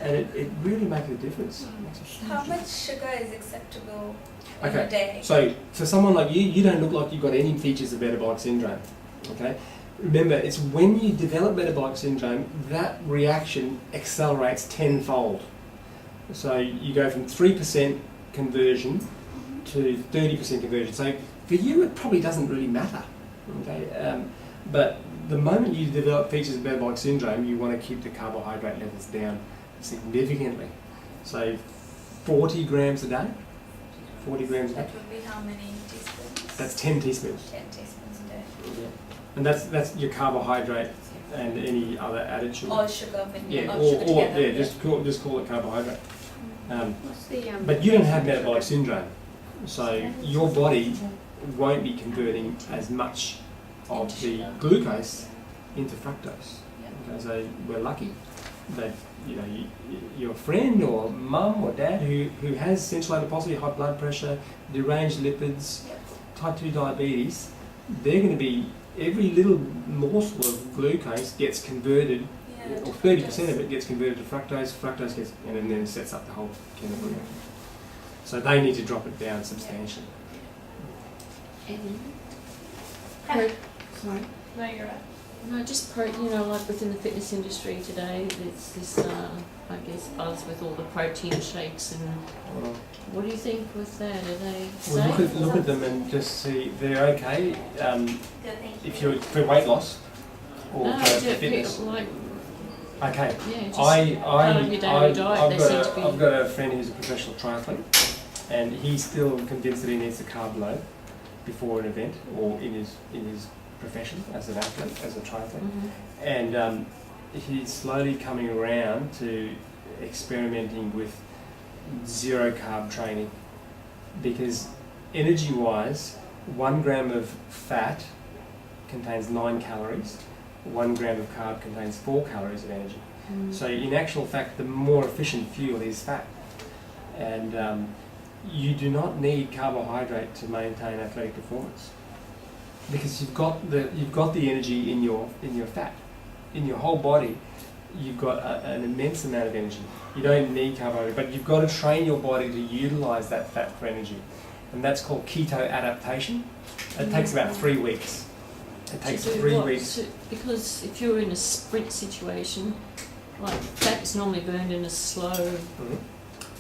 And it really makes a difference. How much sugar is acceptable? Okay, so for someone like you don't look like you've got any features of metabolic syndrome. Okay, remember it's when you develop metabolic syndrome that reaction accelerates tenfold. So you go from 3% conversion to 30% conversion. So for you it probably doesn't really matter. Okay, but the moment you develop features of metabolic syndrome, you want to keep the carbohydrate levels down significantly. So 40 grams a day. 40 grams a day. That would be how many teaspoons? That's 10 teaspoons. 10 teaspoons a day. Yeah. And that's your carbohydrate and any other added sugar. All sugar, sugar together. just call it carbohydrate. What's the, but you don't have metabolic syndrome, so your body won't be converting as much of the glucose into fructose. Okay, so we're lucky that your friend or mum or dad who has central adiposity, high blood pressure, deranged lipids, type 2 diabetes, they're going to be, every little morsel of glucose gets converted, or 30% of it gets converted to fructose gets, and then it sets up the whole chemical reaction. So they need to drop it down substantially. Sorry. No, you're right. No, just like within the fitness industry today, there's this, I guess, buzz with all the protein shakes and what do you think with that? Are they safe? Well, look at them and just see they're okay. If you're for weight loss or for fitness. Okay. Yeah, just part of your daily diet. I've got a friend who's a professional triathlete, and he's still convinced that he needs to carb load before an event or in his profession as an athlete, as a triathlete, and he's slowly coming around to experimenting with zero carb training because energy-wise, 1 gram of fat contains 9 calories, 1 gram of carb contains 4 calories of energy. So in actual fact, the more efficient fuel is fat, and you do not need carbohydrate to maintain athletic performance, because you've got the energy in your fat, in your whole body. You've got an immense amount of energy. You don't need carbohydrate, but you've got to train your body to utilize that fat for energy, and that's called keto adaptation. It takes about 3 weeks. It takes 3 weeks. Because if you're in a sprint situation, like fat is normally burned in a slow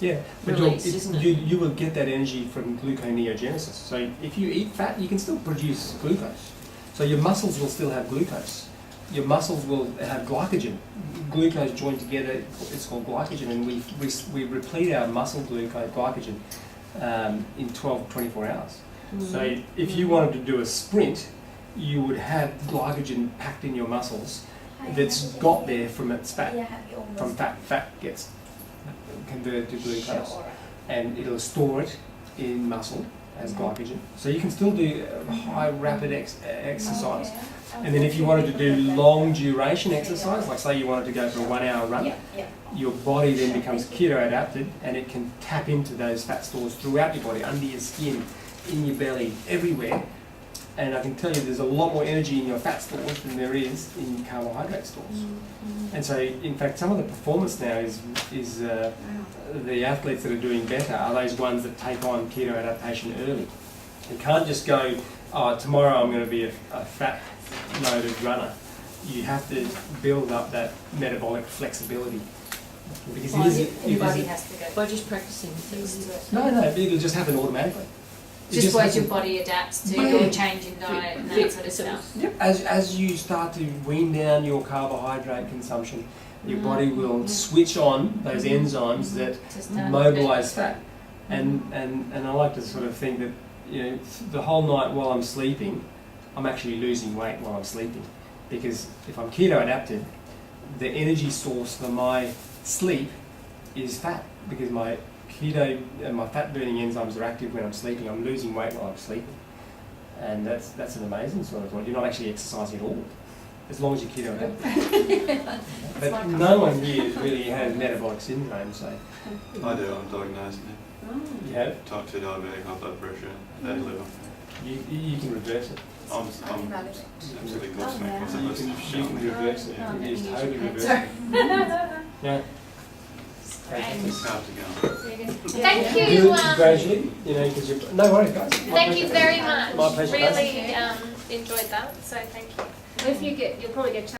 Yeah, but release, isn't it? you will get that energy from gluconeogenesis. So if you eat fat, you can still produce glucose. So your muscles will still have glucose. Your muscles will have glycogen. Glucose joined together, it's called glycogen, and we replete our muscle glycogen in 12 to 24 hours. So if you wanted to do a sprint, you would have glycogen packed in your muscles that's got there from its fat. From fat gets converted to glucose, and it'll store it in muscle as glycogen. So you can still do high rapid exercise. And then if you wanted to do long duration exercise, like say you wanted to go for a 1 hour run, your body then becomes keto adapted, and it can tap into those fat stores throughout your body, under your skin, in your belly, everywhere. And I can tell you there's a lot more energy in your fat stores than there is in carbohydrate stores. And so in fact some of the performance now is the athletes that are doing better are those ones that take on keto adaptation early. You can't just go, oh, tomorrow I'm going to be a fat loaded runner. You have to build up that metabolic flexibility. Because Your body has to go. By just practicing. No, it'll just happen automatically. Just what your body adapts to, your change in diet and that sort of stuff. Yep. As you start to wean down your carbohydrate consumption, your body will switch on those enzymes that mobilise fat. And I like to sort of think that, you know, the whole night while I'm sleeping, I'm actually losing weight while I'm sleeping, because if I'm keto adapted, the energy source for my sleep is fat, because my keto and my fat burning enzymes are active when I'm sleeping. I'm losing weight while I'm sleeping, and that's an amazing sort of thought. You're not actually exercising at all, as long as you're keto adapted. But no one here really has metabolic syndrome, so. I do, I'm diagnosed now. You have? Type 2 diabetic, high blood pressure, fatty liver. You can reverse it. I'm absolutely gobsmacked once I You listen to can reverse it. It is totally reversible. Yeah. It's hard to go. Thank you. Do it gradually, you know, because you're. No worries, guys. Thank you very much. My pleasure. Really enjoyed that. So thank you. If you get, you'll probably get